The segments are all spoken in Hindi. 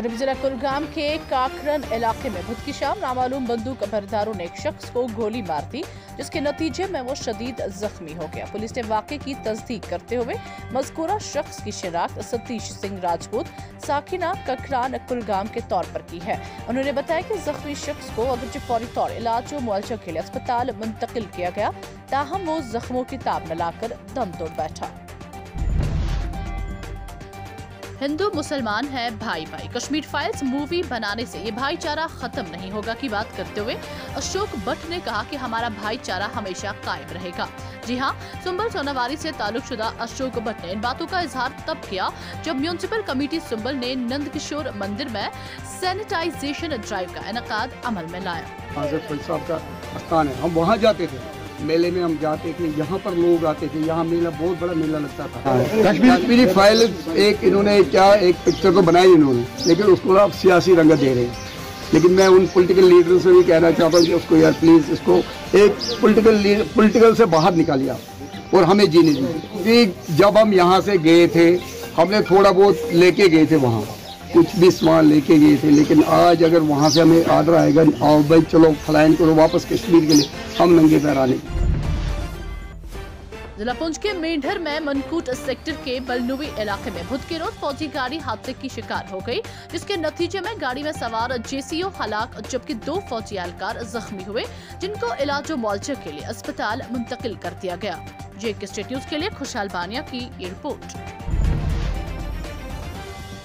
जनूबी जिला कुलगाम के काकरन इलाके में बुध की शाम नामालूम बंदूक बरदारों ने एक शख्स को गोली मार दी, जिसके नतीजे में वो शदीद जख्मी हो गया। पुलिस ने वाकये की तस्दीक करते हुए मज़कूरा शख्स की शिनाख्त सतीश सिंह राजपूत साकिना ककरान कुलगाम के तौर पर की है। उन्होंने बताया कि जख्मी शख्स को अगरचे फौरी तौर इलाज व मुआवजा के लिए अस्पताल मुंतकिल किया गया, ताहम वो जख्मों की ताब न लाकर दम तोड़ बैठा। हिंदू मुसलमान है भाई भाई। कश्मीर फाइल्स मूवी बनाने से ये भाईचारा खत्म नहीं होगा की बात करते हुए अशोक भट्ट ने कहा कि हमारा भाईचारा हमेशा कायम रहेगा। जी हां, सुंबल सोनावारी से ताल्लुकशुदा अशोक भट्ट ने इन बातों का इजहार तब किया जब म्यूनिसिपल कमेटी सुंबल ने नंद किशोर मंदिर में सैनिटाइजेशन ड्राइव का इनेकाद अमल में लाया। साहब का स्थान है, हम वहाँ जाते थे, मेले में हम जाते थे, यहाँ पर लोग आते थे, यहाँ मेला बहुत बड़ा मेला लगता था। कश्मीरी फाइल एक इन्होंने क्या एक पिक्चर तो बनाई इन्होंने, लेकिन उसको आप सियासी रंगत दे रहे हैं। लेकिन मैं उन पॉलिटिकल लीडरों से भी कहना चाहता हूँ कि उसको यार प्लीज इसको एक पॉलिटिकल से बाहर निकालिए और हमें जीने दीजिए। जब हम यहाँ से गए थे, हमने थोड़ा बहुत लेके गए थे, वहाँ कुछ भी सामान लेके गए थे, लेकिन आज अगर वहाँ से हमें आर्डर आएगा, आओ भाई चलो फलाइन करो वापस कश्मीर के लिए, हम नंगे पैर आने। जिला पुंछ के मेंढर में मनकूट सेक्टर के बलनुवी इलाके में बुध के रोज फौजी गाड़ी हादसे की शिकार हो गई, जिसके नतीजे में गाड़ी में सवार जेसीओ हलाक जबकि 2 फौजी एहलकार जख्मी हुए, जिनको इलाज व मुआवजे के लिए अस्पताल मुंतकिल कर दिया गया। जेके स्टेट न्यूज के लिए खुशहाल बानिया की ये रिपोर्ट।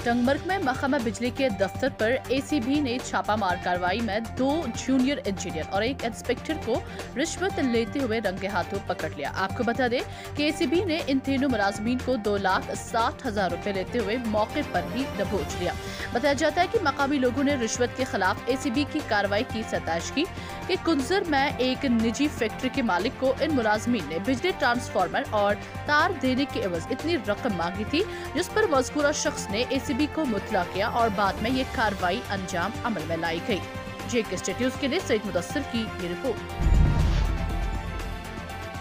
टंगमर्ग में महकमा बिजली के दफ्तर पर एसीबी ने छापामार कार्रवाई में 2 जूनियर इंजीनियर और 1 इंस्पेक्टर को रिश्वत लेते हुए रंगे हाथों पकड़ लिया। आपको बता दें कि एसीबी ने इन तीनों मुलाजमीन को 2,60,000 रुपए लेते हुए मौके पर ही दबोच लिया। बताया जाता है कि मकामी लोगों ने रिश्वत के खिलाफ एसीबी की कार्रवाई की सताइश की कि कुंजर में एक निजी फैक्ट्री के मालिक को इन मुलाजमीन ने बिजली ट्रांसफार्मर और तार देने के एवज इतनी रकम मांगी थी, जिस पर मज़कूरा शख्स ने एसीबी को मुतला किया और बाद में ये कार्रवाई अंजाम अमल में लाई गई। जेके स्टेट न्यूज के लिए सईद मुदस्सिर की ये रिपोर्ट।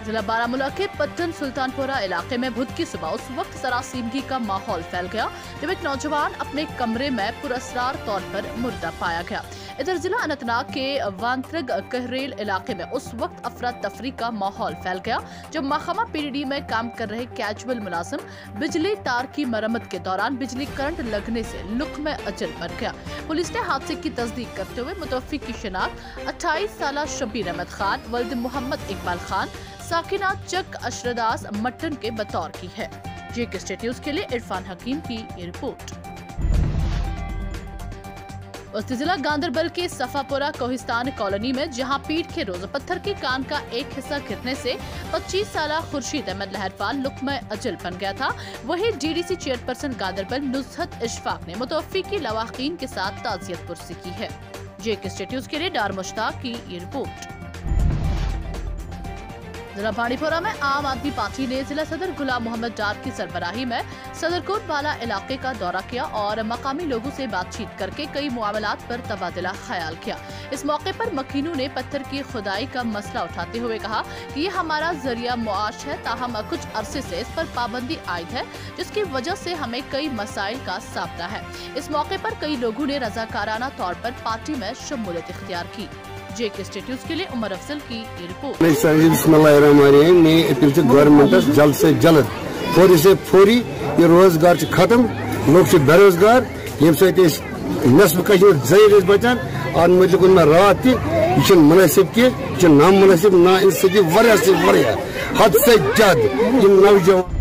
जिला बारामूला के पट्टन सुल्तानपुरा इलाके में बुध की सुबह उस वक्त सरासीमगी का माहौल फैल गया जब एक नौजवान अपने कमरे में पुरस्कार तौर पर मुर्दा पाया गया। इधर जिला अनंतनाग के वांत्रग कहरेल इलाके में उस वक्त अफरा तफरी का माहौल फैल गया जब महकमा पीडीडी में काम कर रहे कैजुअल मुलाजिम बिजली तार की मरम्मत के दौरान बिजली करंट लगने से लुक में अजल मर गया। पुलिस ने हादसे की तस्दीक करते हुए मुतवफ्फी की शिनाख्त 28 साला शबीर अहमद खान वल्द मोहम्मद इकबाल खान साकिना चक अशरदास मट्टन के बतौर की है। जेके स्टेट न्यूज के लिए इरफान हकीम की ये रिपोर्ट। जिला गांधरबल के सफापुरा कोहिस्तान कॉलोनी में जहां पीठ के रोज पत्थर के कान का एक हिस्सा गिरने से 25 साला खुर्शीद अहमद लहरपाल लुकमा अजल बन गया था, वहीं डीडीसी चेयरपर्सन गांधरबल नुसरत इशफाक ने मुतवफ्फी की लवाहीन के साथ ताज़ियत पुरसी की है। जेके स्टेट न्यूज के लिए डार मुश्ताक की ये रिपोर्ट। जिला बांडीपोरा में आम आदमी पार्टी ने जिला सदर गुलाम मोहम्मद डार की सरबराही में सदरकोट वाला इलाके का दौरा किया और मकामी लोगों से बातचीत करके कई मामलात पर तबादला ख्याल किया। इस मौके पर मकीनों ने पत्थर की खुदाई का मसला उठाते हुए कहा कि ये हमारा जरिया मुआश है, ताहम कुछ अरसे से इस पर पाबंदी आयद है, जिसकी वजह से हमें कई मसाइल का सामना है। इस मौके पर कई लोगों ने रजाकाराना तौर पर पार्टी में शमूलियत इख्तियार की। जेके स्टेट न्यूज के लिए उमर अफजल की ये रिपोर्ट। मैं अपील गवर्नमेंट जल्द से जल्द फौरी से फौरी ये रोजगार खत्म, लोग बेरोजगार, नस्ब जर बचान और मतलब रात यह मुनासिब कह नामुनासिब ना हद से ज्यादा नौजवान।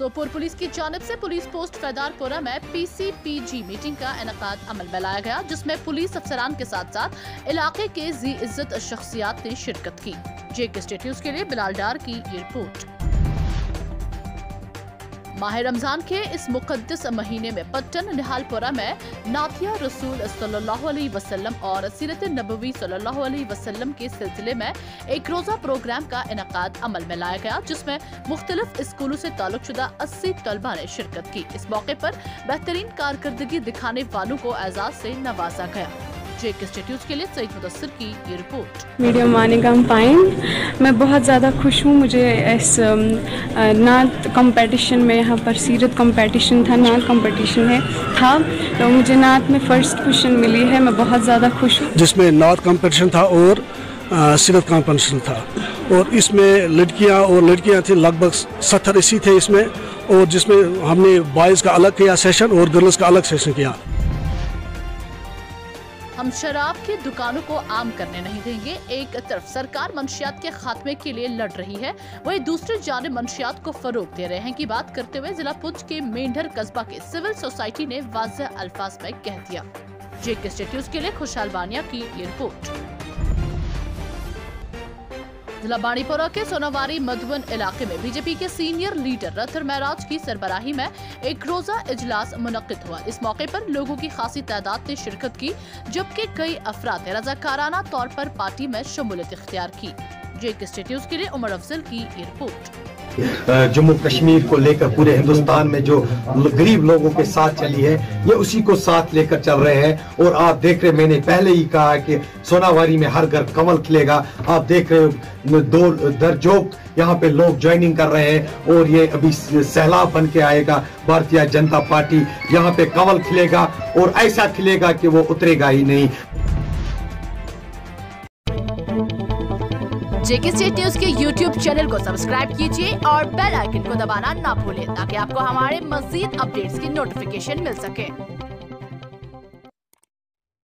सोपोर पुलिस की जानिब से पुलिस पोस्ट फैदारपुरा में पीसीपीजी मीटिंग का इनेकाद अमल में लाया गया, जिसमें पुलिस अफसरान के साथ साथ इलाके के जी इज्जत शख्सियात ने शिरकत की। जेके स्टेट न्यूज के लिए बिलाल डार की ये रिपोर्ट। माह रमजान के इस मुकद्दस महीने में पट्टन निहालपुरा में नातिया रसूल सल्लल्लाहु अलैहि वसल्लम और सीरत नबवी सल्लल्लाहु अलैहि वसल्लम के सिलसिले में एक रोजा प्रोग्राम का इनेकाद अमल में लाया गया, जिसमें मुख्तलिफ स्कूलों से ताल्लुकशुदा 80 तलबा ने शिरकत की। इस मौके पर बेहतरीन कारकर्दगी दिखाने वालों को एजाज से नवाजा गया। जेके स्टेट न्यूज़ के लिए सईद मुदस्सिर की ये रिपोर्ट। मीडिया मानिकम पाइन, मैं बहुत ज़्यादा खुश हूँ। मुझे इस नात कंपटीशन में, यहाँ पर सीरत कंपटीशन था, नात कंपटीशन था, तो मुझे नात में फर्स्ट पोजीशन मिली है। मैं बहुत ज़्यादा खुश हूँ। जिसमें नात कंपटीशन था और सीरत कंपटीशन था, और इसमें लड़कियाँ थी लगभग 70-80 थे इसमें, और जिसमें हमने बॉयज़ का अलग किया सेशन और गर्ल्स का अलग सेशन किया। हम शराब की दुकानों को आम करने नहीं देंगे। एक तरफ सरकार मंशियात के खात्मे के लिए लड़ रही है, वहीं दूसरी जानिब मंशियात को फरोग दे रहे हैं की बात करते हुए जिला पुंछ के मेंढर कस्बा के सिविल सोसाइटी ने वाज़ेह अल्फाज में कह दिया। जेके स्टेट न्यूज़ के लिए खुशहाल बानिया की ये रिपोर्ट। जिला बांडीपोरा के सोनावारी मधुबन इलाके में बीजेपी के सीनियर लीडर रथर महराज की सरबराही में एक रोजा इजलास मुनक्किद हुआ। इस मौके पर लोगों की खासी तादाद ने शिरकत की, जबकि कई अफराद ने रज़ाकाराना तौर पर पार्टी में शमूलियत इख्तियार की। जेके स्टेट न्यूज़ के लिए उमर अफजल की ये रिपोर्ट। जम्मू कश्मीर को लेकर पूरे हिंदुस्तान में जो गरीब लोगों के साथ चली है, ये उसी को साथ लेकर चल रहे हैं। और आप देख रहे, मैंने पहले ही कहा कि सोनावारी में हर घर कमल खिलेगा। आप देख रहे हो दो दरजोक यहाँ पे लोग ज्वाइनिंग कर रहे हैं, और ये अभी सैलाब बन के आएगा। भारतीय जनता पार्टी यहाँ पे कमल खिलेगा, और ऐसा खिलेगा कि वो उतरेगा ही नहीं। जेके स्टेट न्यूज़ के YouTube चैनल को सब्सक्राइब कीजिए और बेल आइकन को दबाना ना भूलें, ताकि आपको हमारे मज़ीद अपडेट्स की नोटिफिकेशन मिल सके।